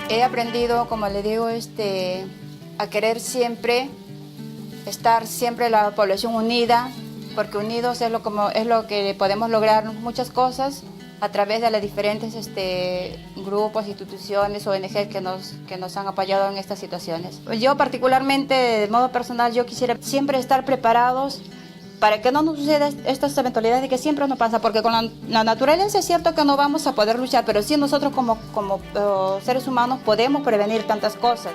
He aprendido, como le digo, a querer siempre, estar siempre la población unida, porque unidos es lo que podemos lograr muchas cosas a través de los diferentes grupos, instituciones, ONG que nos han apoyado en estas situaciones. Yo particularmente, de modo personal, yo quisiera siempre estar preparados para que no nos suceda estas eventualidades de que siempre nos pasa, porque con la naturaleza es cierto que no vamos a poder luchar, pero sí nosotros como seres humanos podemos prevenir tantas cosas.